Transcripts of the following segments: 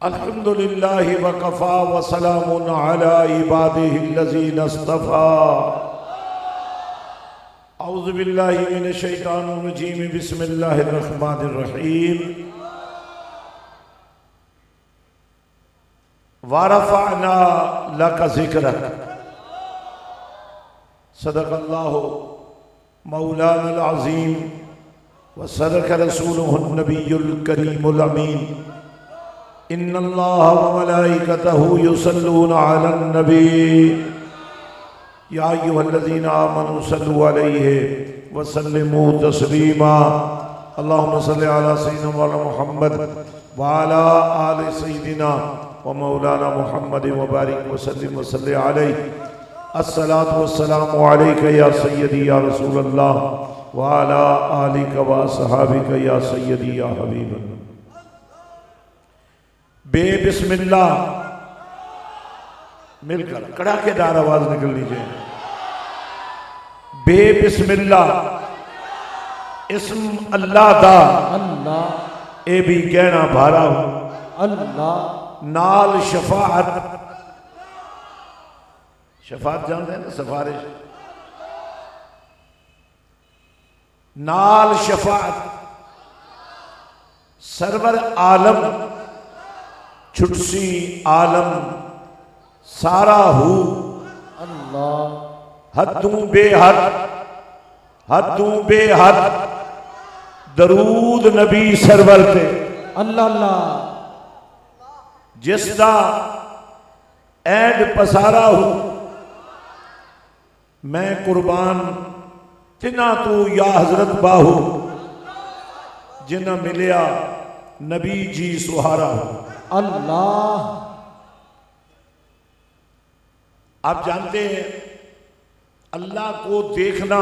الحمد للہ وکفا وسلام علی عبادہ الذین اصطفیٰ اعوذ باللہ من الشیطان الرجیم بسم اللہ الرحمن الرحیم ورفعنا لک ذکرک صدق اللہ مولانا العظیم وصدق رسولہ النبی الکریم الامین ان اللہ وملائکتہ یصلون علی النبی یا ایھا الذین آمنوا صلوا علیہ وسلموا تسلیما اللہم صل علی سیدنا مولانا محمد وعلی آل سیدنا ومولانا محمد وبارک وسلم وصلی علیہ الصلاة والسلام علیک یا سیدی یا رسول اللہ وعلی آلک واصحابک یا سیدی یا حبیب اللہ بے بسم اللہ مل کر کڑاکے دار آواز نکل لیجئے بے بسم اللہ اسم اللہ دا اللہ اے بھی کہنا بھارا ہوں اللہ نال شفاعت شفاعت جانتے ہیں نا سفارش نال شفاعت سرور عالم چھٹسی عالم سارا ہو اللہ حدوں بے حد حدوں بے حد درود نبی سرور تے اللہ اللہ جس دا اینڈ پسارا ہو میں قربان تنا تو یا حضرت باہو جنہ ملیا نبی جی سہارا ہو اللہ آپ جانتے ہیں اللہ کو دیکھنا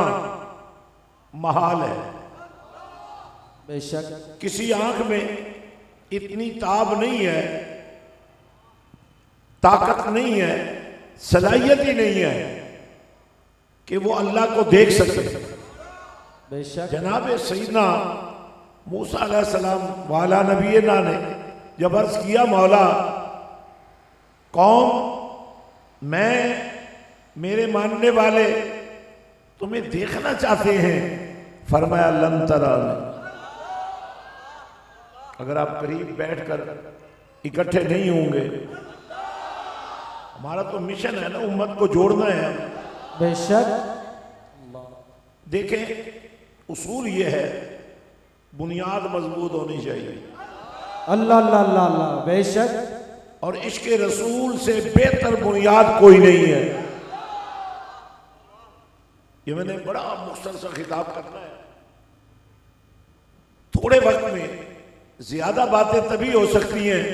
محال ہے بے شک کسی آنکھ میں اتنی تاب نہیں ہے طاقت نہیں ہے صلاحیت ہی نہیں ہے کہ وہ اللہ کو دیکھ سکے بے شک جناب سیدنا موسیٰ علیہ السلام والا نبینا نے جب عرض کیا مولا قوم میں میرے ماننے والے تمہیں دیکھنا چاہتے ہیں فرمایا لن ترانی اگر آپ قریب بیٹھ کر اکٹھے نہیں ہوں گے ہمارا تو مشن ہے نا امت کو جوڑنا ہے بے شک دیکھیں اصول یہ ہے بنیاد مضبوط ہونی چاہیے اللہ اللہ اللہ اللہ بے شک اور عشق رسول سے بہتر بنیاد کوئی نہیں ہے یہ میں نے بڑا مختصر خطاب کرنا ہے تھوڑے وقت میں زیادہ باتیں تبھی ہو سکتی ہیں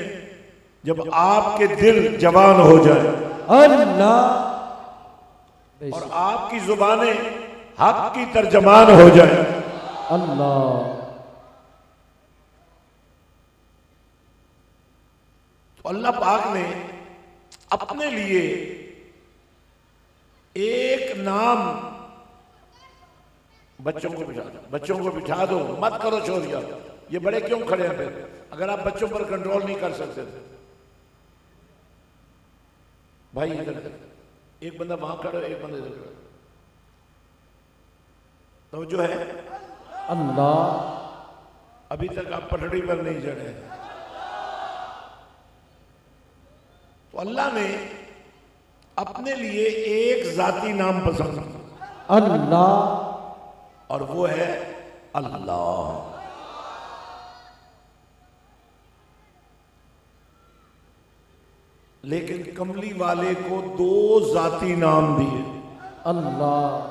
جب آپ کے دل جوان ہو جائے اللہ اور آپ کی زبانیں حق کی ترجمان ہو جائے اللہ تو اللہ پاک نے اپنے لیے ایک نام بچوں کو بٹھا دو مت کرو چوریا یہ بڑے کیوں کھڑے ہیں پھر اگر آپ بچوں پر کنٹرول نہیں کر سکتے تھے بھائی ادھر ایک بندہ وہاں کھڑا ایک بندہ ادھر کھڑا توجہ ہے اللہ ابھی تک آپ پٹڑی پر نہیں چڑھے تو اللہ نے اپنے لیے ایک ذاتی نام پسند اللہ اور وہ ہے اللہ لیکن کملی والے کو دو ذاتی نام دیے اللہ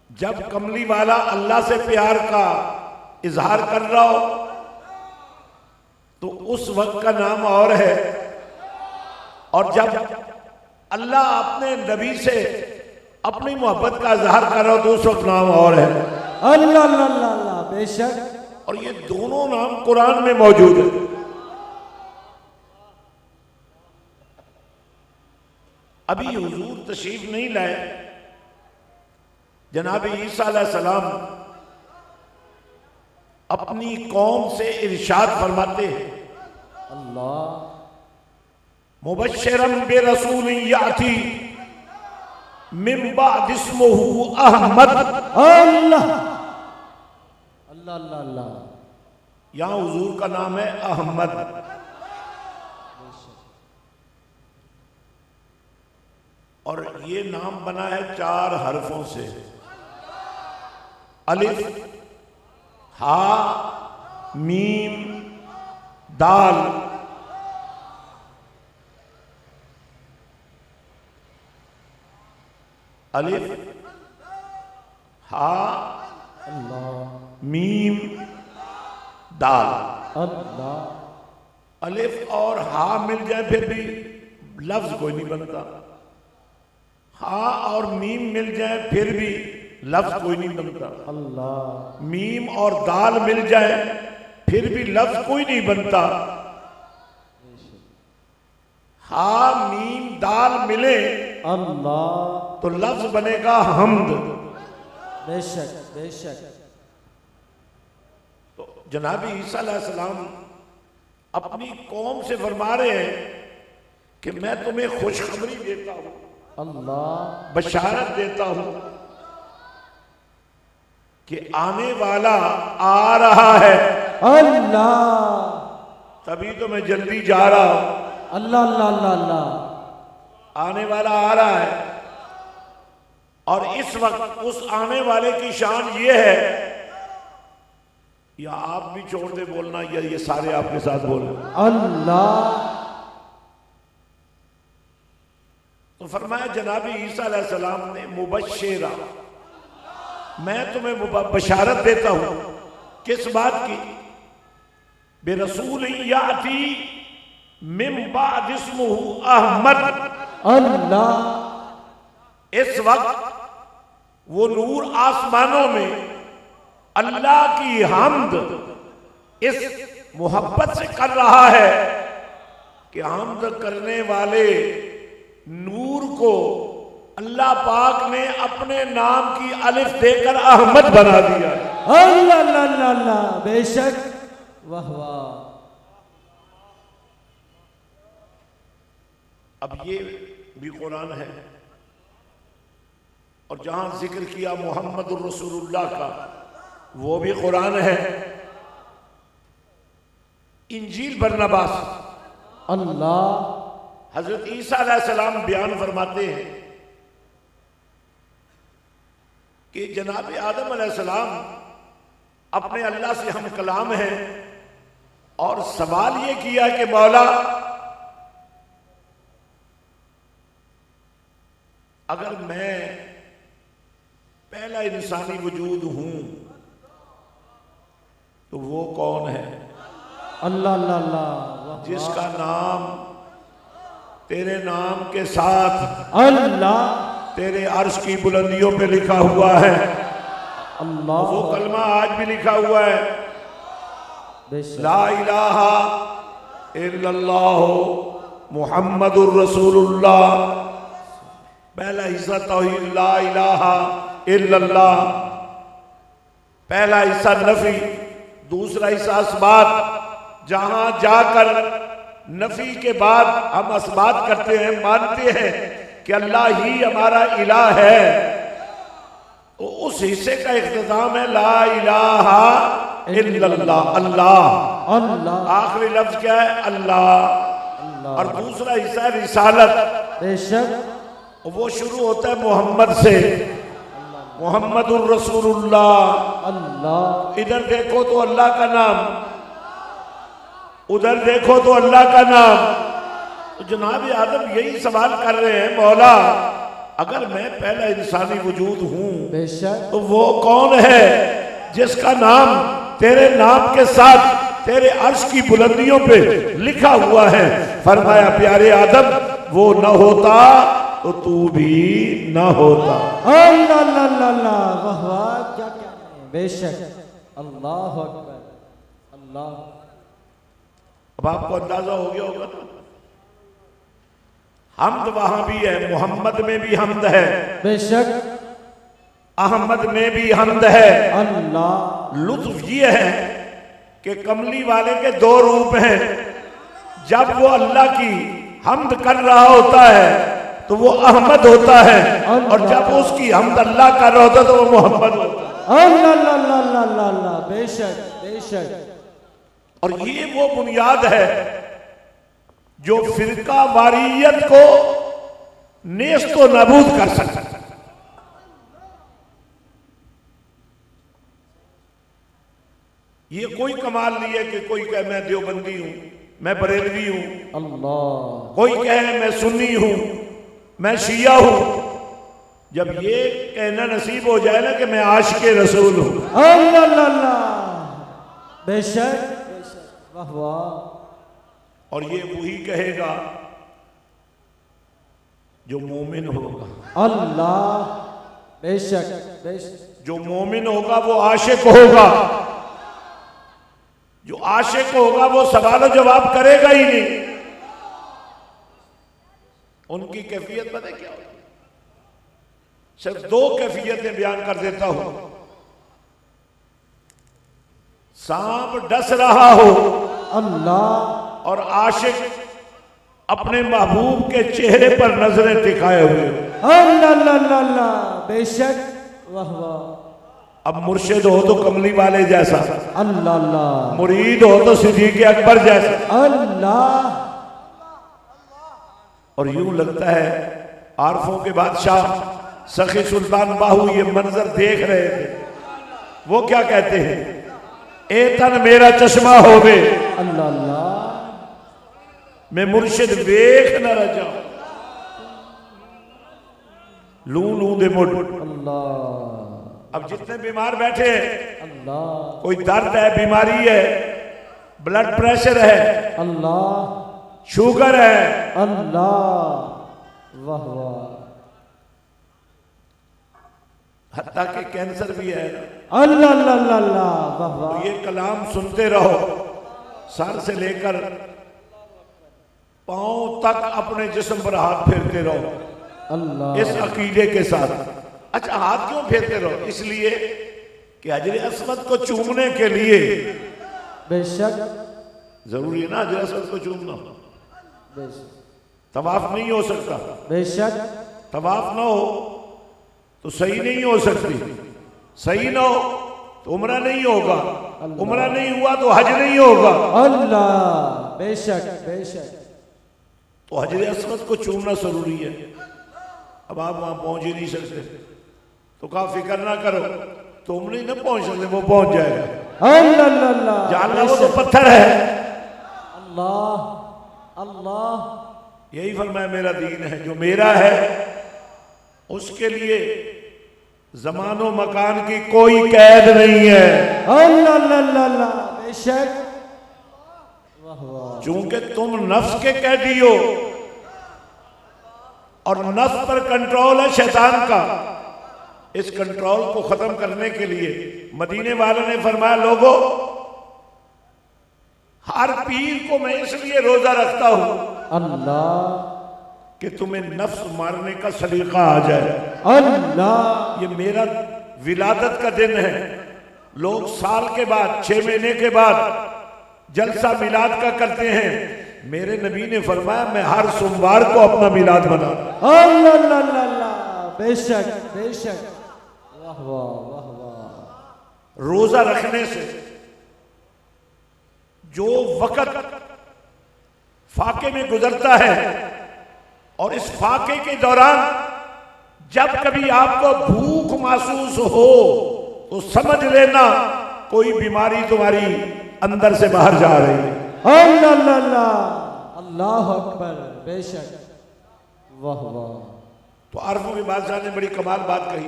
جب کملی والا اللہ سے پیار کا اظہار کر رہا ہو تو اس وقت کا نام اور ہے اور جب اللہ اپنے نبی سے اپنی محبت کا اظہار کر رہا ہو تو اس وقت نام اور ہے اللہ اللہ اللہ اللہ بے شک اور یہ دونوں نام قرآن میں موجود ہیں ابھی حضور تشریف نہیں لائے جناب عیسیٰ علیہ السلام اپنی قوم سے ارشاد فرماتے ہیں اللہ مبشرا برسول یاتی من بعد اسمہ احمد. اللہ اللہ اللہ اللہ. یہاں حضور کا نام ہے احمد. اور یہ نام بنا ہے 4 حرفوں سے. الف، ہا، میم، دال. الف، ہا، اللہ میم، دال. اللہ. الف اور ہا مل جائے پھر بھی لفظ کوئی نہیں بنتا. ہا اور میم مل جائے پھر بھی لفظ کوئی نہیں بنتا. اللہ. میم اور دال مل جائے پھر بھی لفظ کوئی نہیں بنتا. ہا میم دال ملے اللہ تو لفظ بنے گا حمد. بے شک بے شک. تو جناب عیسیٰ علیہ السلام اپنی قوم سے فرما رہے ہیں کہ میں تمہیں خوشخبری دیتا ہوں، اللہ بشارت دیتا ہوں کہ آنے والا آ رہا ہے. اللہ. تبھی تو میں جلدی جا رہا ہوں. اللہ اللہ اللہ اللہ. آنے والا آ رہا ہے. اور اس وقت اس آنے والے کی شان یہ ہے، یا آپ بھی چھوڑ دے بولنا یا یہ سارے آپ کے ساتھ بولیں. اللہ. تو فرمایا جناب عیسیٰ علیہ السلام نے مبشرہ، میں تمہیں بشارت دیتا ہوں کس بات کی؟ برسول یاتی من بعد اسمہ احمد. اللہ. اس وقت وہ نور آسمانوں میں اللہ کی حمد اس محبت سے کر رہا ہے کہ حمد کرنے والے نور کو اللہ پاک نے اپنے نام کی الف دے کر احمد بنا دیا. اللہ اللہ اللہ اللہ. بے شک. واہ واہ. اب یہ بھی قرآن ہے. اور جہاں ذکر کیا محمد الرسول اللہ کا وہ بھی قرآن ہے. انجیل برنباس اللہ. حضرت عیسیٰ علیہ السلام بیان فرماتے ہیں کہ جناب آدم علیہ السلام اپنے اللہ سے ہم کلام ہیں، اور سوال یہ کیا کہ مولا اگر میں پہلا انسانی وجود ہوں تو وہ کون ہے؟ اللہ اللہ اللہ. جس کا نام تیرے نام کے ساتھ اللہ تیرے عرش کی بلندیوں پہ لکھا ہوا ہے. اللہ. وہ کلمہ آج بھی لکھا ہوا ہے، بے شک. لا الہ الا اللہ محمد الرسول اللہ. پہلا حصہ توحید لا الہ الا اللہ، پہلا حصہ نفی، دوسرا حصہ اثبات. جہاں جا کر نفی کے بعد ہم اثبات کرتے ہیں، مانتے ہیں کہ اللہ ہی ہمارا الہ ہے، تو اس حصے کا اختتام ہے لا الہ الا اللہ. اللہ اللہ. آخری لفظ کیا ہے؟ اللہ. اور دوسرا حصہ ہے رسالت. بے شک. وہ شروع ہوتا ہے محمد سے، محمد الرسول اللہ. اللہ. ادھر دیکھو تو اللہ کا نام، ادھر دیکھو تو اللہ کا نام. تو جناب آدم یہی سوال کر رہے ہیں، مولا اگر میں پہلا انسانی وجود ہوں بے شک. تو وہ کون ہے جس کا نام تیرے نام کے ساتھ تیرے عرش کی بلندیوں پہ لکھا ہوا ہے؟ فرمایا پیارے آدم وہ نہ ہوتا تو تو بھی نہ ہوتا. اللہ اللہ اللہ اللہ. واہ واہ. کیا کیا ہے. بے شک. اللہ اکبر. اللہ. اب آپ کو اندازہ ہو گیا ہوگا نا، حمد وہاں بھی ہے، محمد میں بھی حمد ہے، بے شک. احمد میں بھی حمد ہے. اللہ. لطف یہ ہے کہ کملی والے کے 2 روپ ہیں، جب وہ اللہ کی حمد کر رہا ہوتا ہے تو وہ احمد ہوتا ہے، اور جب اس کی حمد اللہ کر رہا ہوتا ہے تو وہ محمد ہوتا ہے۔ اللہ اللہ اللہ اللہ اللہ، بے شک بے شک۔ اور یہ وہ بنیاد ہے جو فرقہ واریت کو نیست و نابود کر سکتا ہے۔ یہ کوئی کمال نہیں ہے کہ کوئی کہے میں دیوبندی ہوں، میں بریلوی ہوں، اللہ، کوئی کہے میں سنی ہوں، میں شیعہ ہوں۔ جب یہ کہنا نصیب ہو جائے نا کہ میں عاشق رسول ہوں، اللہ اللہ اللہ، بے شک بے شک، واہ واہ۔ اور یہ وہی کہے گا جو مومن ہوگا۔ اللہ، بے شک بے شک۔ جو مومن ہوگا وہ عاشق ہوگا، جو عاشق ہوگا وہ سوال و جواب کرے گا ہی نہیں۔ ان کی کیفیت پتہ کیا ہوگی؟ صرف دو کیفیتیں بیان کر دیتا ہوں۔ سانپ ڈس رہا ہو اللہ، اور عاشق اپنے محبوب کے چہرے پر نظریں ٹکائے ہوئے ہو۔ اللہ اللہ اللہ اللہ، بے شک، واہ واہ۔ اب مرشد ہو تو کملی والے جیسا، اللہ اللہ، مرید ہو تو صدیق اکبر جیسا۔ اللہ، اور یوں لگتا ہے عارفوں کے بادشاہ سخی سلطان باہو یہ منظر دیکھ رہے تھے۔ وہ کیا کہتے ہیں؟ اے تن میرا چشمہ ہووے، اللہ اللہ، میں مرشد ویکھ نہ رہ جاؤں، لوں لوں دے مڈ۔ اللہ اب جتنے بیمار بیٹھے ہیں، اللہ، کوئی درد ہے، بیماری ہے، بلڈ پریشر ہے، اللہ شوگر ہے، اللہ، واہ واہ۔ حتیٰ کہ کینسر بھی ہے۔ اللہ اللہ اللہ اللہ، واہ واہ۔ تو یہ کلام سنتے رہو، سر سے لے کر پاؤں تک اپنے جسم پر ہاتھ پھیرتے رہو اللہ، اس عقیدے کے ساتھ۔ اچھا ہاتھ کیوں پھیرتے رہو؟ اس لیے کہ حجر اسود کو چومنے کے لیے بے شک ضروری ہے نا، حجر اسود کو چومنا۔ بے شک طواف نہیں ہو سکتا، بے شک، طواف نہ ہو تو صحیح نہیں ہو سکتی، صحیح نہ ہو تو عمرہ نہیں ہوگا، عمرہ نہیں ہوا تو حج نہیں ہوگا۔ اللہ، بے شک بے شک۔ تو حجر اسود کو چومنا ضروری ہے۔ اب آپ وہاں پہنچ ہی نہیں سکتے تو کہا فکر نہ کرو، تم نہیں نہ پہنچ سکتے، وہ پہنچ جائے گا۔ اللہ اللہ اللہ، جاننا وہ تو پتھر ہے۔ اللہ اللہ، یہی فرمایا میرا دین ہے، جو میرا ہے اس کے لیے زمان و مکان کی کوئی قید نہیں ہے۔ اللہ اللہ اللہ اللہ، بے شک، واہ واہ۔ چونکہ تم نفس کے قیدی ہو اور نفس پر کنٹرول ہے شیطان کا، اس کنٹرول کو ختم کرنے کے لیے مدینے والوں نے فرمایا لوگو ہر پیر کو میں اس لیے روزہ رکھتا ہوں اللہ کہ تمہیں نفس مارنے کا سلیقہ آ جائے۔ اللہ، یہ میرا ولادت کا دن ہے۔ لوگ سال کے بعد 6 مہینے کے بعد جلسہ میلاد کا کرتے ہیں، میرے نبی نے فرمایا میں ہر سوموار کو اپنا میلاد مناتا ہوں۔ اللہ اللہ اللہ اللہ، بے شک بے شک، واہ واہ واہ واہ۔ روزہ رکھنے سے جو وقت فاقے میں گزرتا ہے اور اس فاقے کے دوران جب کبھی آپ کو بھوک محسوس ہو تو سمجھ لینا کوئی بیماری تمہاری اندر سے باہر جا رہی ہے۔ اللہ اللہ اللہ، اللہ اکبر، بے شک، واہ واہ۔ تو عربوں کے بادشاہ نے بڑی کمال بات کہی،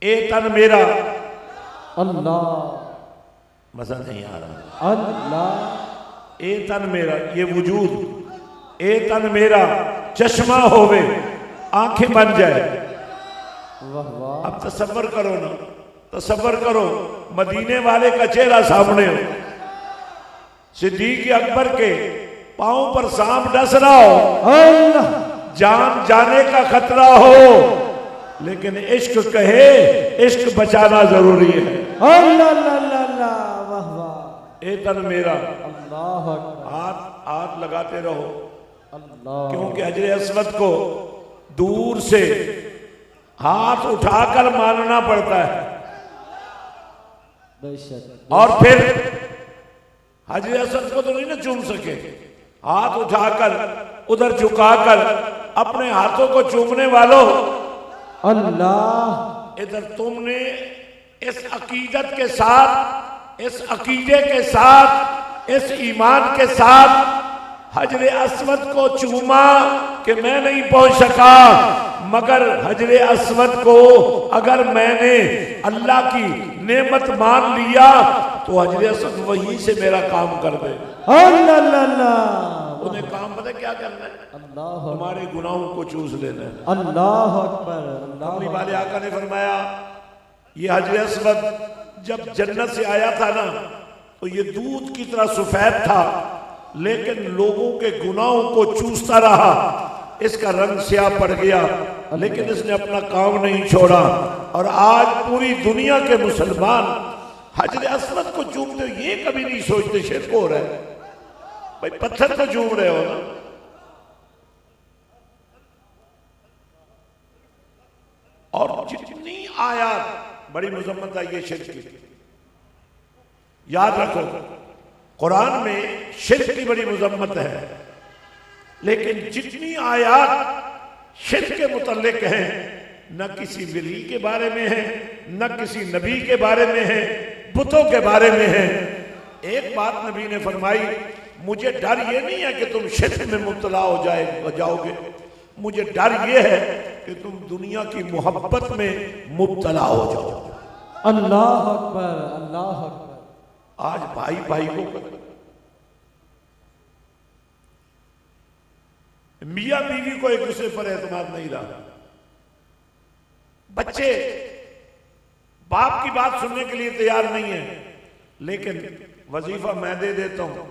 اے تن میرا، اللہ مزہ نہیں آ رہا، اللہ، اے تن میرا یہ وجود، اے تن میرا چشمہ ہووے، آنکھیں بن جائے۔ واہ واہ۔ اب تصور کرو نا، تصور کرو مدینے والے کا چہرہ سامنے ہو، صدیق اکبر کے پاؤں پر سانپ ڈس رہا ہو، اللہ، جان جانے کا خطرہ ہو، لیکن عشق کہے عشق بچانا ضروری ہے۔ اللہ اللہ اللہ اللہ، واہ واہ۔ اے تن میرا، اللہ اکبر، ہاتھ لگاتے رہو، اللہ، کیونکہ حجر اسود کو دور سے ہاتھ اٹھا کر ماننا پڑتا ہے، بے شک، اور پھر حجر اسود کو تو نہیں نا چوم سکے، ہاتھ اٹھا کر ادھر جھکا کر اپنے ہاتھوں کو چومنے والوں، اللہ، ادھر تم نے اس عقیدت کے ساتھ، اس عقیدے کے ساتھ، اس ایمان کے ساتھ حجر اسود کو چوما کہ میں نہیں پہنچ سکا، مگر حجر اسود کو اگر میں نے اللہ کی نعمت مان لیا تو حجر اسود وہیں سے میرا کام کر دے۔ اللہ اللہ، انہیں کام پتہ کیا کرنا ہے؟ اللہ، ہمارے گناہوں کو چوس لینا ہے۔ اللہ اکبر، اللہ اپنی اکبر، والے آقا نے فرمایا یہ حجر اسود جب جنت سے آیا تھا نا تو یہ دودھ کی طرح سفید تھا، لیکن لوگوں کے گناہوں کو چوستا رہا، اس کا رنگ سیاہ پڑ گیا، لیکن اس نے اپنا کام نہیں چھوڑا، اور آج پوری دنیا کے مسلمان حجر اسود کو چومتے ہوئے یہ کبھی نہیں سوچتے شرک ہو رہا ہے، بھائی پتھر تو چوم رہے ہو نا۔ اور جتنی آیات بڑی مذمت آئی ہے شرک کی، یاد رکھو قرآن میں شرک کی بڑی مذمت ہے، لیکن جتنی آیات شرک کے متعلق ہیں نہ کسی ولی کے بارے میں ہیں، نہ کسی نبی کے بارے میں ہیں، بتوں کے بارے میں ہیں۔ ایک بات نبی نے فرمائی، مجھے ڈر یہ نہیں ہے کہ تم شرک میں مبتلا ہو جاؤ گے، مجھے ڈر یہ ہے کہ تم دنیا کی محبت میں مبتلا ہو جاؤ۔ اللہ اکبر، اللہ اکبر، آج بھائی بھائی کو میاں بیوی کو ایک دوسرے پر اعتماد نہیں رہا، بچے باپ کی بات سننے کے لیے تیار نہیں ہیں، لیکن وظیفہ میں دے دیتا ہوں،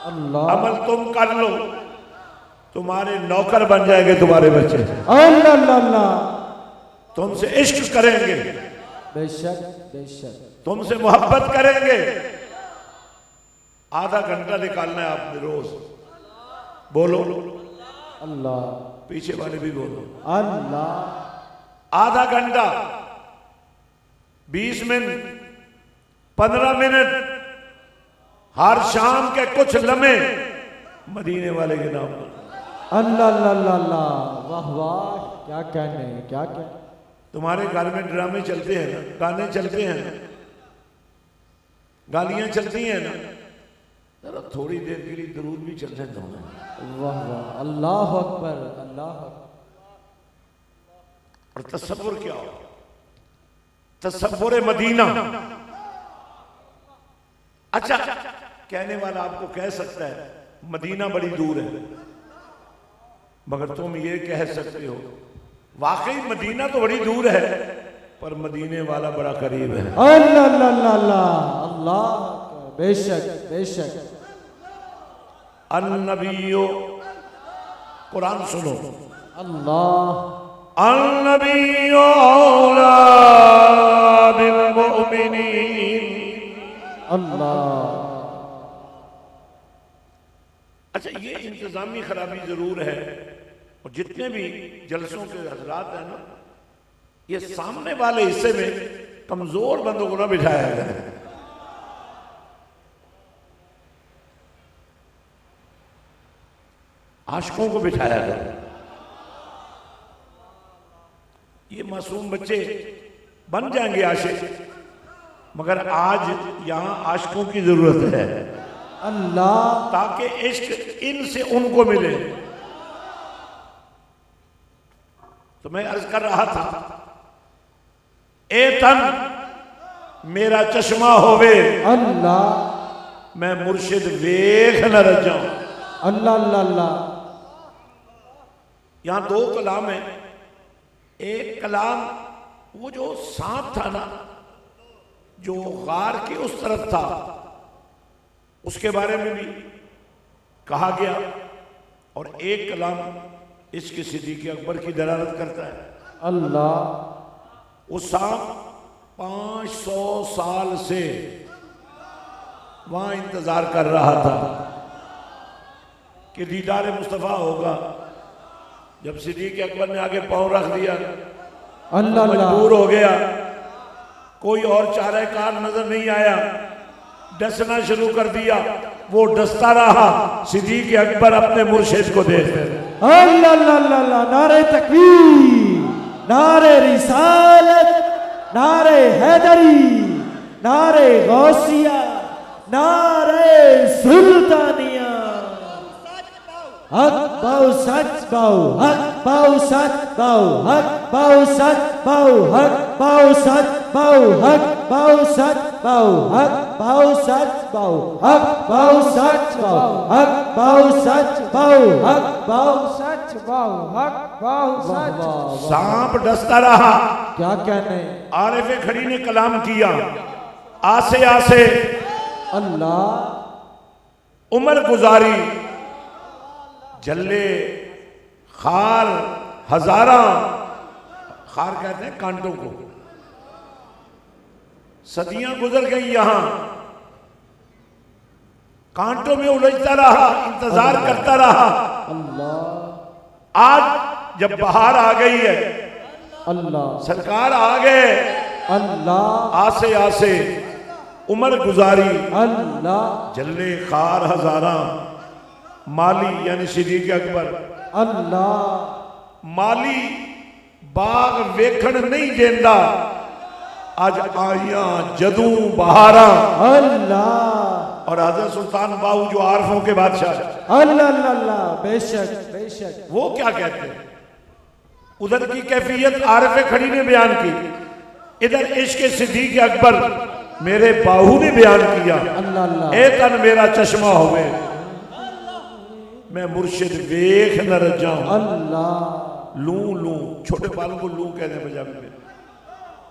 اللہ، عمل تم کر لو، تمہارے نوکر بن جائیں گے تمہارے بچے، اللہ اللہ، تم سے عشق کریں گے، بے شک، بے شک، تم سے محبت کریں گے۔ آدھا گھنٹہ نکالنا ہے آپ نے روز، بولو اللہ، پیچھے والے بھی بولو، اللہ، آدھا گھنٹہ، 20 منٹ، 15 منٹ، ہر شام کے کچھ لمحے مدینے والے کے نام پر۔ اللہ اللہ اللہ، واہ واہ، کیا کہنے، کیا کہنے، تمہارے گھر میں ڈرامے چلتے ہیں نا، گانے چلتے ہیں نا، گالیاں چلتی ہیں نا، ذرا تھوڑی دیر کے لیے درود بھی چلنے دو نا۔ واہ واہ، اللہ اکبر، اللہ اکبر، اور تصور کیا ہو، تصور مدینہ۔ اچھا کہنے والا آپ کو کہہ سکتا ہے مدینہ بڑی دور ہے، مگر تم یہ کہہ سکتے ہو واقعی مدینہ تو بڑی دور ہے پر مدینے والا بڑا قریب ہے۔ اللہ اللہ اللہ، اللہ، بے شک، بے شک، النبیو، قرآن سنو، اللہ، النبی اولا بالمؤمنین۔ اللہ، اچھا یہ انتظامی خرابی ضرور ہے، اور جتنے بھی جلسوں کے حضرات ہیں نا، یہ سامنے والے حصے میں کمزور بندوں کو نہ بٹھایا گیا، عاشقوں کو بٹھایا گیا۔ یہ معصوم بچے بن جائیں گے عاشق، مگر آج یہاں عاشقوں کی ضرورت ہے اللہ، تاکہ عشق ان سے ان کو ملے۔ تو میں عرض کر رہا تھا، اے تن میرا چشمہ ہووے، اللہ، میں مرشد ویکھ نہ رہ جاؤں۔ اللہ اللہ اللہ، یہاں دو کلام ہیں، ایک کلام وہ جو سانپ تھا نا جو غار کے اس طرف تھا، اس کے بارے میں بھی کہا گیا، اور ایک کلام اس کے صدیق اکبر کی دلالت کرتا ہے۔ اللہ، وہ سانپ 500 سال سے وہاں انتظار کر رہا تھا کہ دیدار مصطفیٰ ہوگا. جب صدیق اکبر نے آگے پاؤں رکھ دیا اللہ مجبور ہو گیا, کوئی اور چارہ کار نظر نہیں آیا, ڈسنا شروع کر دیا. وہ ڈستا رہا, صدیق اکبر اپنے مرشد کو دیکھتے رہے. اللہ اللہ اللہ اللہ. نعرہ تکبیر, نعرہ رسالت, نعرہ حیدری, نعرہ غوثیہ, نعرہ سلطانیہ. حق باؤ سچ باؤ, حق باؤ سچ باؤ, حق باؤ سچ باؤ, حق باؤ سچ باؤ, حق باؤ سچ باؤ, حق باؤ سچ باؤ, حق باؤ سچ باؤ, حق باؤ سچ باؤ, حق باؤ سچ باؤ, حق باؤ سچ. سانپ ڈستا رہا. کیا کہنے, عارف کھڑی نے کلام کیا, آسے آسے اللہ عمر گزاری, جلے خار ہزاراں, خار کہتے ہیں کانٹوں کو. صدیاں گزر گئی یہاں, کانٹوں میں الجھتا رہا, انتظار کرتا رہا. اللہ آج جب بہار آ گئی ہے, اللہ سرکار آ گئے, اللہ آسے آسے عمر گزاری, اللہ جلے خار ہزاراں. مالی یعنی صدیق اکبر, اللہ مالی باغ ویکھن نہیں جیندا, آج آئیاں جدوں بہاراں. اللہ اور حضرت سلطان باہو جو عارفوں کے بادشاہ, اللہ اللہ اللہ. بے شک بے شک. وہ کیا کہتے ہیں؟ ادھر کی کیفیت عارف کھڑی نے بیان کی, ادھر عشق صدیق اکبر میرے باہو نے بیان کیا. اللہ اللہ. اے تن میرا چشمہ ہوئے, میں مرشد ویکھ نہ رجاؤں. اللہ لوں لوں, چھوٹے بالوں کو لوں کہتے ہیں پنجابی میں.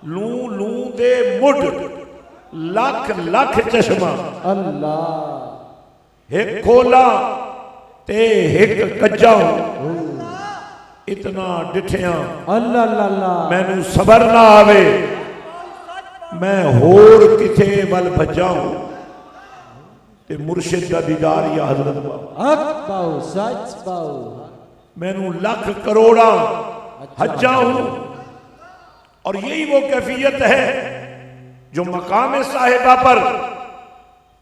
لوں لوں دے مڈ, لکھ لکھ چشمہ. اللہ ایک کھولا تے ایک کجاؤں, اتنا ڈٹھیاں اللہ اللہ اللہ. میں نو صبر نہ آوے, میں ہور کتے ول بھجاؤں. تے مرشد دا دیدار یا حضرت باؤ, حق باؤ سچ باؤ, میں نو لکھ کروڑا حجاؤں. اور یہی وہ کیفیت ہے جو مقام صاحبہ پر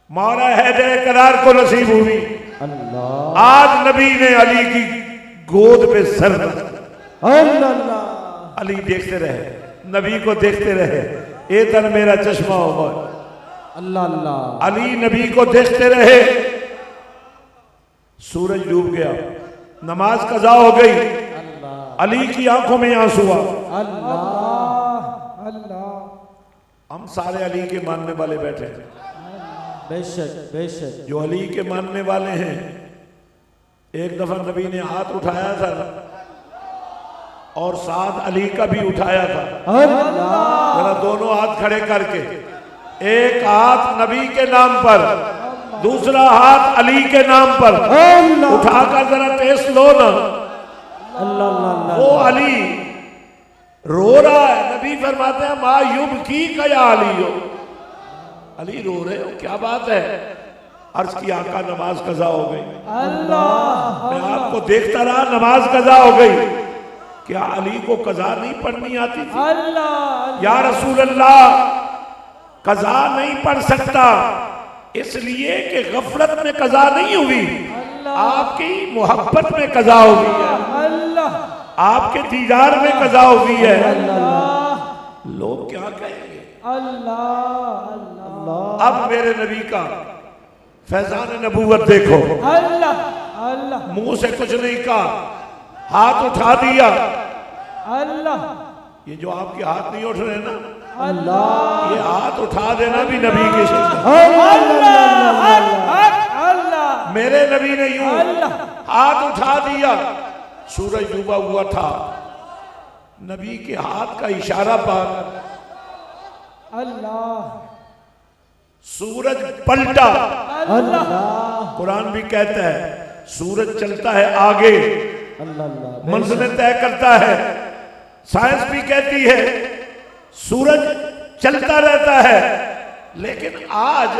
مولا حیدر کرار کو نصیب ہوئی. اللہ آج نبی نے علی کی گود پہ سر رکھا. اللہ اللہ. علی دیکھتے رہے, نبی کو دیکھتے رہے, اے تن میرا چشمہ ہوگا. اللہ اللہ. علی نبی کو دیکھتے رہے. سورج ڈوب گیا, نماز قضا ہو گئی, اللہ علی کی آنکھوں میں آنسو آ. اللہ اللہ. ہم سارے علی کے ماننے والے بیٹھے ہیں. بے شک بے شک. جو علی کے ماننے والے ہیں, ایک دفعہ نبی نے ہاتھ اٹھایا تھا اور ساتھ علی کا بھی اٹھایا تھا. اللہ ذرا دونوں ہاتھ کھڑے کر کے, ایک ہاتھ نبی کے نام پر, دوسرا ہاتھ علی کے نام پر اٹھا کر ذرا ٹیسٹ لو نا. اللہ اللہ. وہ علی رو رہا ہے, نبی فرماتے ہیں ما یبکیک یا علی ہو, علی رو رہے ہو, کیا بات ہے؟ عرض کی آقا نماز قضا ہو گئی. اللہ میں آپ کو دیکھتا رہا, نماز قضا ہو گئی. کیا علی کو قضا نہیں پڑھنی آتی تھی؟ اللہ. یا رسول اللہ, قضا نہیں پڑھ سکتا اس لیے کہ غفلت میں قضا نہیں ہوئی, آپ کی محبت میں قضا ہوئی ہے, اللہ آپ کے دیدار میں قضا ہوئی ہے. اللہ. لوگ کیا کہیں گے؟ اللہ اللہ. اب میرے نبی کا فیضان نبوت دیکھو. اللہ اللہ. منہ سے کچھ نہیں کہا, ہاتھ اٹھا دیا. اللہ یہ جو آپ کے ہاتھ نہیں اٹھ رہے نا, اللہ. یہ ہاتھ اٹھا دینا بھی نبی کی شان. اللہ میرے نبی نے یوں ہاتھ اٹھا دیا, سورج ڈوبا ہوا تھا, نبی کے ہاتھ کا اشارہ پا کر اللہ سورج پلٹا. اللہ قرآن بھی کہتا ہے سورج چلتا ہے آگے, اللہ. منزلیں طے کرتا ہے. سائنس بھی کہتی ہے سورج چلتا رہتا ہے, لیکن آج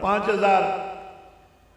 5000,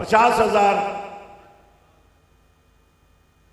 50,000,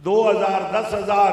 2000, 10,000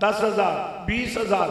10,000, 20,000,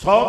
100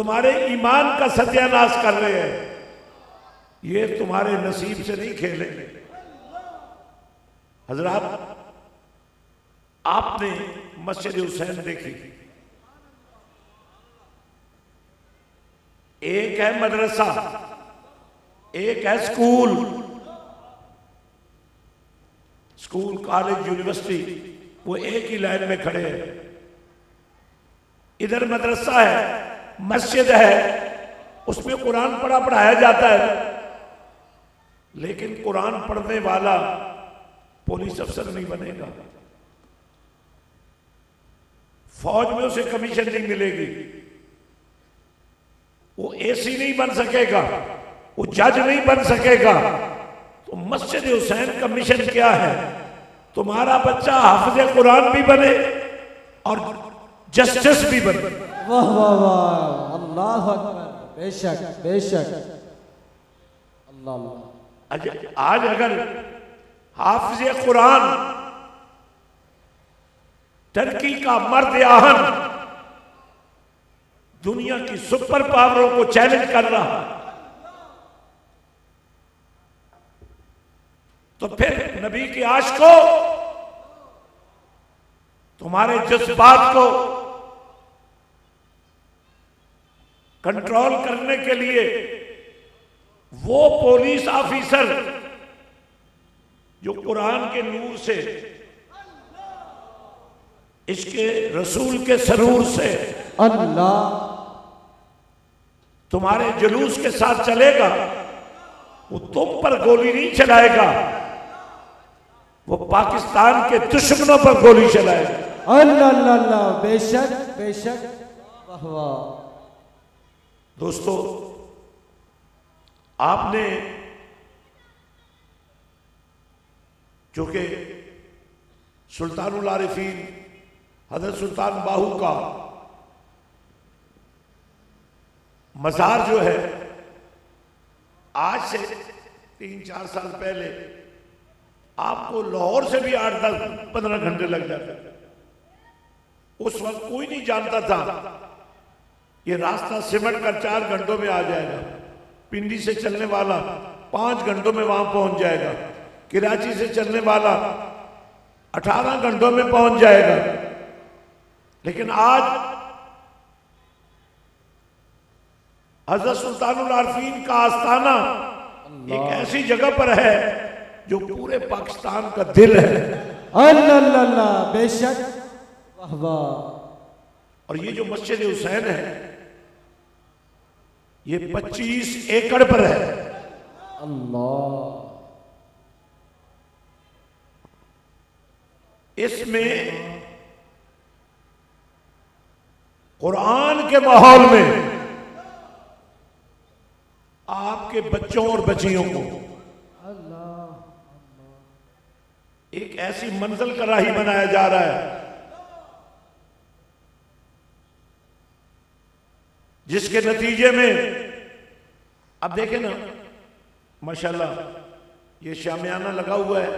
تمہارے ایمان کا ستیہ ناش کر رہے ہیں، یہ تمہارے نصیب سے نہیں کھیلیں گے۔ حضرات، آپ نے مسجد حسین دیکھی، ایک ہے مدرسہ، ایک ہے اسکول، کالج، یونیورسٹی، وہ ایک ہی لائن میں کھڑے ہیں۔ ادھر مدرسہ ہے، مسجد ہے، اس میں قرآن پڑھایا جاتا ہے، لیکن قرآن پڑھنے والا پولیس افسر نہیں بنے گا، فوج میں اسے کمیشن نہیں ملے گی، وہ اے سی نہیں بن سکے گا، وہ جج نہیں بن سکے گا۔ تو مسجد حسین کا مشن کیا ہے؟ تمہارا بچہ حافظ قرآن بھی بنے اور جسٹس بھی بنے۔ واہ واہ واہ، اللہ اکبر، بے شک بے شک، اللہ اللہ۔ آج اگر حافظ قرآن ترکی کا مرد آہن دنیا کی سپر پاوروں کو چیلنج کر رہا ہے، تو پھر نبی کی عاشقوں، تمہارے جذبات کو کنٹرول کرنے کے لیے وہ پولیس آفیسر جو قرآن کے نور سے، اس کے رسول کے سرور سے اللہ تمہارے جلوس کے ساتھ چلے گا، وہ تم پر گولی نہیں چلائے گا، وہ پاکستان کے دشمنوں پر گولی چلائے گا۔ اللہ اللہ اللہ، بے شک بے شک، واہ واہ۔ دوستو، آپ نے چونکہ سلطان العارفین حضرت سلطان باہو کا مزار جو ہے، آج سے 3-4 سال پہلے آپ کو لاہور سے بھی 8-10-15 گھنٹے لگ جاتے تھے۔ اس وقت کوئی نہیں جانتا تھا یہ راستہ سمٹ کر 4 گھنٹوں میں آ جائے گا، پنڈی سے چلنے والا 5 گھنٹوں میں وہاں پہنچ جائے گا، کراچی سے چلنے والا 18 گھنٹوں میں پہنچ جائے گا۔ لیکن آج حضرت سلطان العارفین کا آستانہ ایک ایسی جگہ پر ہے جو پورے پاکستان کا دل ہے۔ اللہ اللہ اللہ، بے شک، واہ واہ۔ اور یہ جو مسجد حسین ہے، یہ 25 ایکڑ پر ہے۔ اللہ، اس میں قرآن کے ماحول میں آپ کے بچوں اور بچیوں کو ایک ایسی منزل کا راہی بنایا جا رہا ہے جس کے نتیجے میں اب دیکھیں نا، ماشاءاللہ یہ شامیانہ لگا ہوا ہے،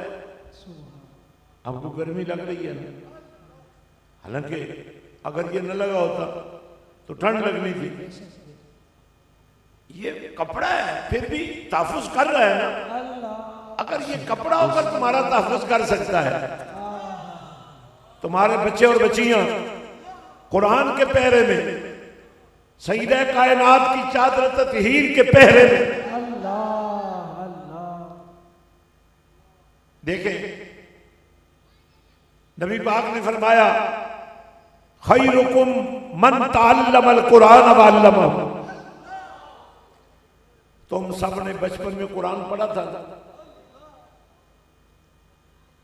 آپ کو گرمی لگ رہی ہے نا، حالانکہ اگر یہ نہ لگا ہوتا تو ٹھنڈ لگنی تھی۔ یہ کپڑا ہے پھر بھی تحفظ کر رہا ہے نا۔ اگر یہ کپڑا ہو کر تمہارا تحفظ کر سکتا ہے، تمہارے بچے اور بچیاں قرآن کے پہرے میں، سیدہ کائنات کی چادر تطہیر کے پہرے میں، دیکھیں نبی پاک نے فرمایا خیرکم من تعلم القرآن وعلمہ۔ تم سب نے بچپن میں قرآن پڑھا تھا،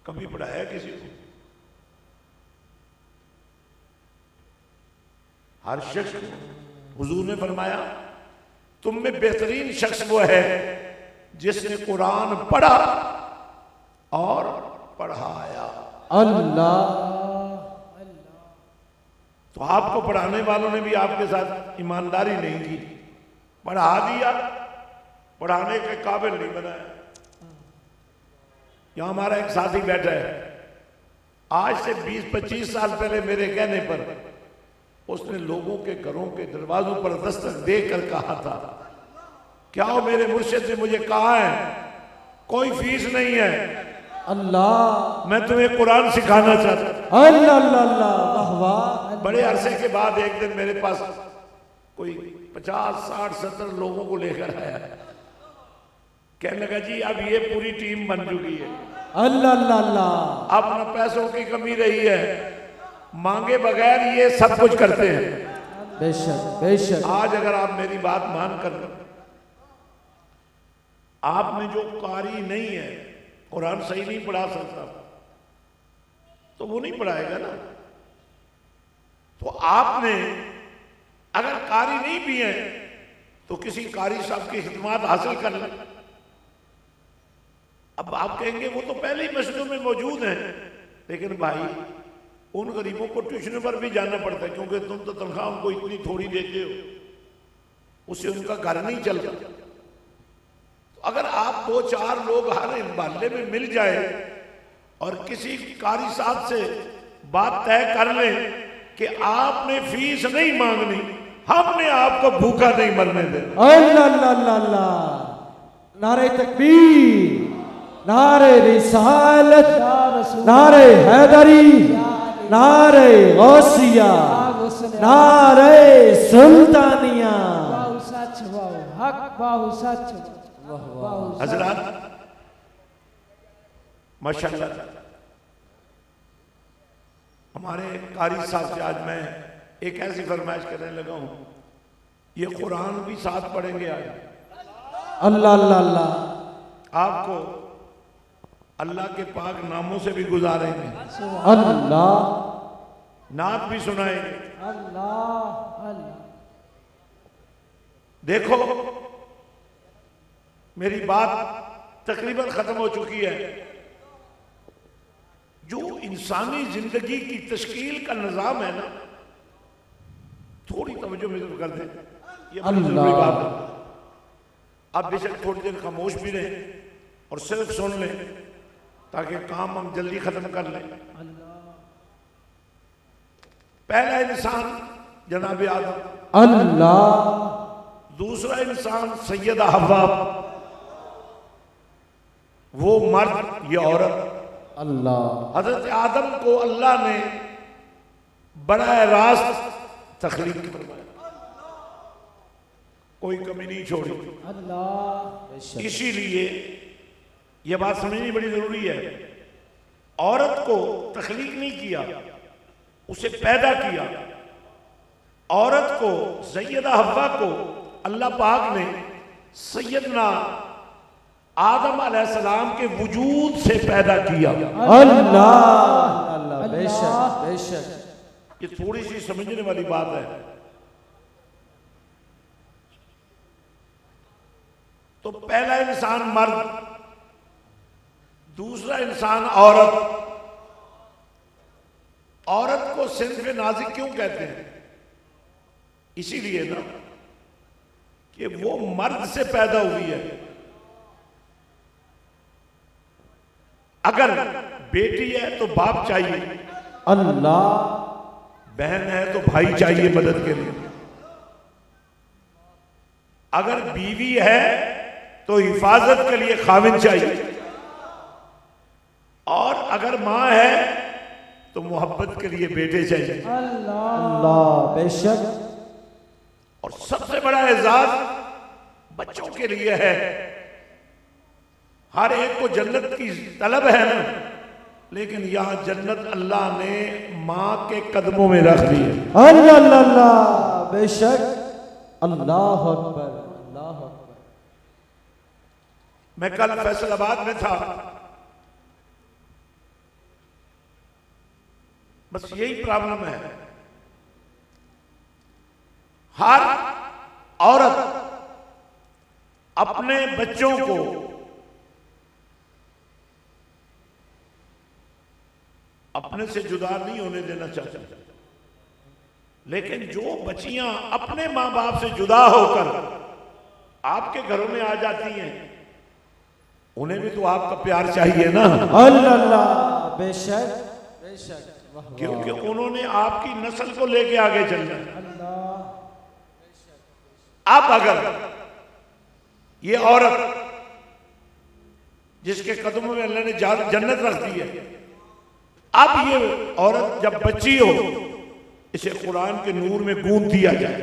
کبھی پڑھایا کسی کو؟ ہر شخص، حضور نے فرمایا تم میں بہترین شخص وہ ہے جس نے قرآن پڑھا اور پڑھایا۔ اللہ، تو آپ کو پڑھانے والوں نے بھی آپ کے ساتھ ایمانداری نہیں کی، پڑھا دیا، پڑھانے کے قابل نہیں بنایا۔ یہاں ہمارا ایک ساتھی بیٹھا ہے، آج سے 20-25 سال پہلے میرے کہنے پر اس نے لوگوں کے گھروں کے دروازوں پر دستک دے کر کہا تھا کیا ہو میرے مرشد نے مجھے کہا ہے کوئی فیس نہیں ہے، اللہ میں تمہیں قرآن سکھانا چاہتا ہوں۔ اللہ اللہ اللہ واہ۔ بڑے عرصے کے بعد ایک دن میرے پاس کوئی 50 60 70 لوگوں کو لے کر آیا، کہنے لگا جی اب یہ پوری ٹیم بن چکی ہے، اللہ اللہ اللہ، اب نہ پیسوں کی کمی رہی ہے، مانگے بغیر یہ سب کچھ کرتے ہیں۔ بے شک بے شک۔ آج اگر آپ میری بات مان کر آپ میں جو قاری نہیں ہے، قرآن صحیح نہیں پڑھا سکتا، تو وہ نہیں پڑھائے گا نا۔ تو آپ نے اگر قاری نہیں بھی ہیں تو کسی قاری صاحب کی خدمات حاصل کر لیں۔ اب آپ کہیں گے وہ تو پہلے ہی مسجدوں میں موجود ہیں، لیکن بھائی ان غریبوں کو ٹیوشن پر بھی جانا پڑتا ہے، کیونکہ تم تو تنخواہ ان کو اتنی تھوڑی دیتے ہو، اس سے ان کا گھر نہیں چلتا۔ اگر آپ 2 4 لوگ ہر محلے میں مل جائے اور کسی قاری صاحب سے بات طے کر لیں کہ آپ نے فیس نہیں مانگنی، ہم نے آپ کو بھوکا نہیں مرنے دینا۔ اللہ اللہ اللہ اللہ، نعرہ تکبیر، نعرہ رسالت، نعرہ حیدری، نعرہ غوثیہ، نعرہ سلطانیہ۔ حضرات ماشاءاللہ ہمارے قاری صاحب سے آج میں ایک ایسی فرمائش کرنے لگا ہوں، یہ قرآن بھی ساتھ پڑھیں گے آج، اللہ اللہ اللہ، آپ کو اللہ کے پاک ناموں سے بھی گزاریں گے، اللہ، نعت بھی سنائیں گے۔ اللہ اللہ۔ دیکھو میری بات تقریباً ختم ہو چکی ہے۔ جو انسانی زندگی کی تشکیل کا نظام ہے نا، تھوڑی توجہ میں کر دیں، یہ بڑی ضروری بات ہے۔ آپ بے شک تھوڑی دیر خاموش بھی رہیں اور صرف سن لیں تاکہ کام ہم جلدی ختم کر لیں۔ پہلا انسان جناب آدم، اللہ، دوسرا انسان سیدہ حوا، وہ مرد یا عورت۔ اللہ، حضرت آدم کو اللہ نے براہ راست تخلیق فرمایا، کوئی کمی نہیں چھوڑی۔ اللہ، اسی لیے یہ بات سمجھنی بڑی ضروری ہے، عورت کو تخلیق نہیں کیا، اسے پیدا کیا۔ عورت کو، سیدہ حوا کو اللہ پاک نے سیدنا آدم علیہ السلام کے وجود سے پیدا کیا۔ اللہ اللہ، بے شک بے شک۔ یہ تھوڑی سی سمجھنے والی بات ہے۔ تو پہلا انسان مرد، دوسرا انسان عورت۔ عورت کو صنف نازک کیوں کہتے ہیں؟ اسی لیے نا کہ وہ مرد سے پیدا ہوئی ہے۔ اگر بیٹی ہے تو باپ چاہیے، اللہ، بہن ہے تو بھائی چاہیے مدد کے لیے، اگر بیوی ہے تو حفاظت کے لیے خاوند چاہیے، اور اگر ماں ہے تو محبت کے لیے بیٹے چاہیے۔ اللہ، بے شک۔ اور سب سے بڑا اعزاز بچوں کے لیے ہے۔ ہر ایک کو جنت کی طلب ہے نا، لیکن یہاں جنت اللہ نے ماں کے قدموں میں رکھ دی ہے۔ اللہ اللہ اللہ، بے شک۔ اللہ اکبر، اللہ اکبر۔ میں کل فیصل آباد میں تھا، بس یہی پرابلم ہے، ہر عورت اپنے بچوں کو اپنے سے جدا نہیں ہونے دینا چاہتے، لیکن جو بچیاں اپنے ماں باپ سے جدا ہو کر آپ کے گھروں میں آ جاتی ہیں، انہیں بھی تو آپ کا پیار چاہیے نا۔ اللہ اللہ، بے شک بے شک۔ کیونکہ انہوں نے آپ کی نسل کو لے کے آگے چلنا ہے۔ اب اگر یہ عورت جس کے قدموں میں اللہ نے جنت رکھ دی ہے، اب یہ عورت جب بچی ہو اسے قرآن کے نور میں گونتھ دیا جائے۔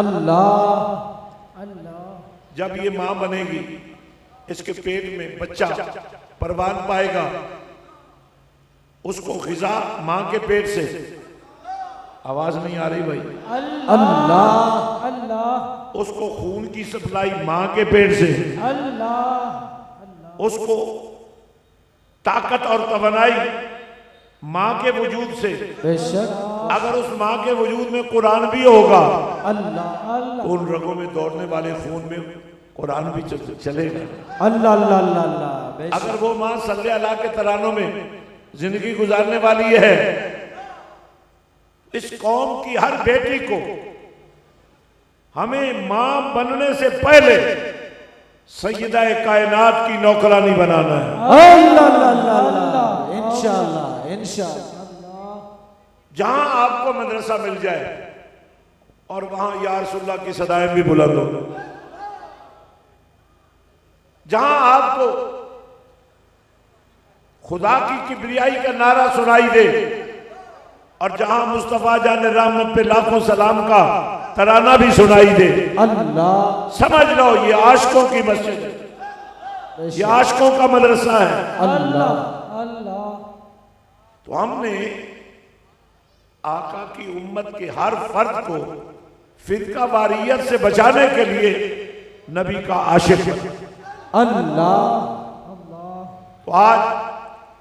اللہ جب یہ ماں بنے گی اس کے پیٹ میں بچہ پروان پائے گا، اس کو غذا ماں کے پیٹ سے، آواز نہیں آ رہی بھائی، اللہ اس کو خون کی سپلائی ماں کے پیٹ سے، اس کو طاقت اور توانائی ماں کے وجود سے۔ بے شک اگر اس ماں کے وجود میں قرآن بھی ہوگا اللہ ان رگوں میں دوڑنے والے خون میں قرآن بھی چلے گا۔ اللہ اللہ اللہ اللہ بے شک اگر وہ ماں صلی اللہ کے ترانوں میں زندگی گزارنے والی ہے، اس قوم کی ہر بیٹی کو ہمیں ماں بننے سے پہلے سیدہ کائنات کی نوکرانی بنانا ہے۔ اللہ اللہ اللہ انشاءاللہ انشاءاللہ۔ جہاں آپ کو مدرسہ مل جائے اور وہاں یا رسول اللہ کی صدائیں بھی بلند ہو، جہاں آپ کو خدا کی کبریائی کا نعرہ سنائی دے اور جہاں مصطفیٰ جان رحمت پہ لاکھوں سلام کا ترانہ بھی سنائی دے، اللہ سمجھ لو یہ عاشقوں کی مسجد ہے، یہ عاشقوں کا مدرسہ ہے۔ اللہ تو ہم نے آقا کی امت کے ہر فرد کو فرقہ واریت سے بچانے کے لیے نبی کا عاشق ہے۔ اللہ تو آج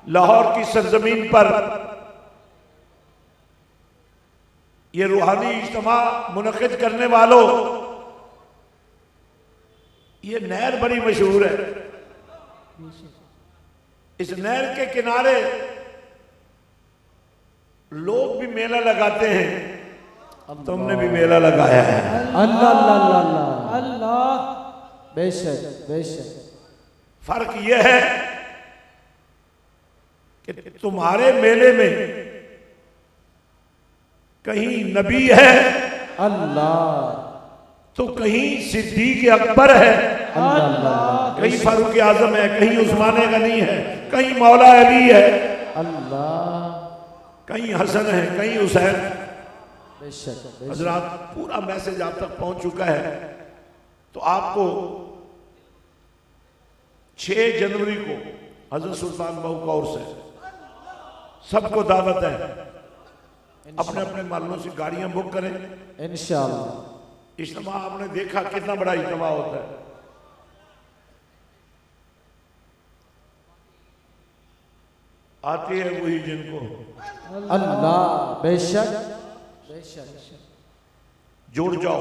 لاہور کی سرزمین پر یہ روحانی اجتماع منعقد کرنے والوں، یہ نہر بڑی مشہور ہے، اس نہر کے کنارے لوگ بھی میلہ لگاتے ہیں، تم نے بھی میلہ لگایا ہے۔ اللہ اللہ اللہ اللہ بے شک بے شک۔ فرق یہ ہے کہ تمہارے میلے میں کہیں نبی ہے اللہ تو کہیں صدیق اکبر ہے، اللہ کہیں فاروق اعظم ہے، کہیں عثمان غنی ہے، کہیں مولا علی ہے، اللہ کہیں حسن ہے، کہیں حسین۔ بے شک بے شک۔ حضرات پورا میسج آپ تک پہنچ چکا ہے، تو آپ کو 6 جنوری کو حضرت سلطان بہو کور سے سب کو دعوت ہے، اپنے اپنے محلوں سے گاڑیاں بک کریں۔ انشاءاللہ اجتماع آپ نے دیکھا کتنا بڑا اجتماع ہوتا ہے، آتی ہے وہی جن کو اللہ بے شک بے شک۔ جڑ جاؤ،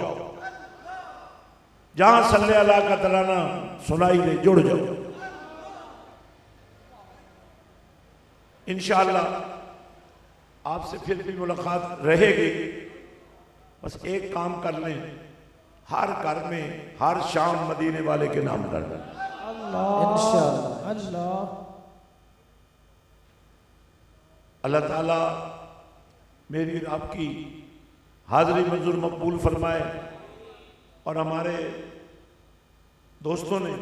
جہاں صلی اللہ کا ترانہ سنائی دے جڑ جاؤ۔ انشاءاللہ آپ سے پھر بھی ملاقات رہے گی، بس ایک کام کر لیں، ہر گھر میں ہر شام مدینے والے کے نام کر لیں۔ انشاءاللہ اللہ تعالیٰ میری اور آپ کی حاضری منظور مقبول فرمائے، اور ہمارے دوستوں نے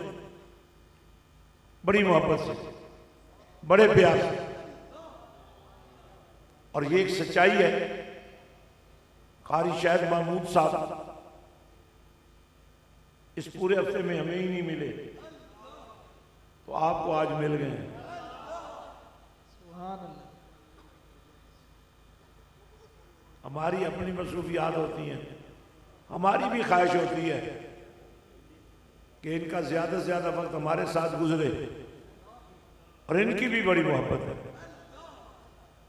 بڑی محبت سے، بڑے پیار سے، اور یہ ایک سچائی ہے، قاری شاہد محمود صاحب اس پورے ہفتے میں ہمیں ہی نہیں ملے، تو آپ کو آج مل گئے ہیں۔ ہماری اپنی مصروفیات ہوتی ہیں، ہماری بھی خواہش ہوتی ہے کہ ان کا زیادہ سے زیادہ وقت ہمارے ساتھ گزرے، اور ان کی بھی بڑی محبت ہے۔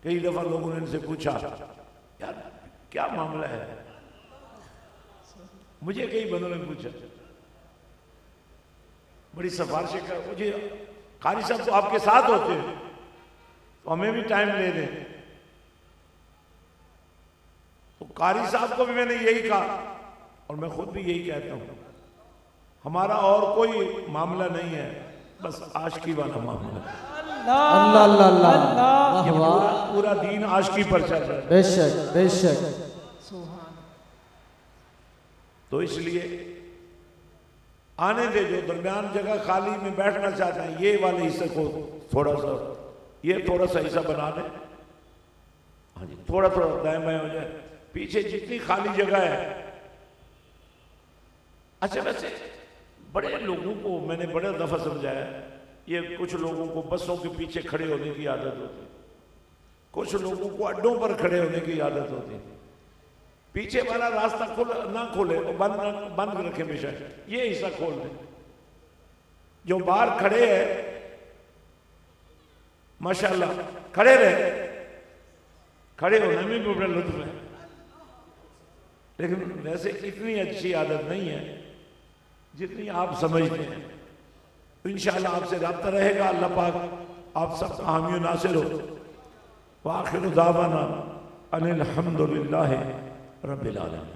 کئی دفعہ لوگوں نے ان سے پوچھا یار کیا معاملہ ہے، مجھے کئی بندوں نے پوچھا، بڑی سفارشیں کر، مجھے قاری صاحب تو آپ کے ساتھ ہوتے ہیں تو ہمیں بھی ٹائم لے دیں۔ تو قاری صاحب کو بھی میں نے یہی کہا، اور میں خود بھی یہی کہتا ہوں، ہمارا اور کوئی معاملہ نہیں ہے، بس عاشقی والا معاملہ ہے۔ اللہ اللہ اللہ پورا دین عاشقی پر چل رہا ہے. بے شک بے شک. تو اس لیے آنے دے جو درمیان جگہ خالی میں بیٹھنا چاہتے ہیں یہ والے حصے کو تھوڑا سا حصہ بنا دیں. ہاں جی تھوڑا دائیں بائیں ہو جائے. پیچھے جتنی خالی جگہ ہے. اچھا ویسے بڑے لوگوں کو میں نے بڑے دفعہ سمجھایا یہ کچھ لوگوں کو بسوں کے پیچھے کھڑے ہونے کی عادت ہوتی ہے. کچھ لوگوں کو اڈوں پر کھڑے ہونے کی عادت ہوتی ہے. پیچھے والا راستہ نہ کھولے بند رکھے ہمیشہ. یہ حصہ کھول دیں. جو باہر کھڑے ہیں ماشاءاللہ کھڑے رہے. کھڑے ہونے میں بھی بڑا لطف ہے لیکن ویسے اتنی اچھی عادت نہیں ہے جتنی آپ سمجھتے ہیں. انشاءاللہ آپ سے رابطہ رہے گا. اللہ پاک آپ سب کا حامی و ناصر ہو. وآخر دعوانا ان الحمدللہ رب العالمین.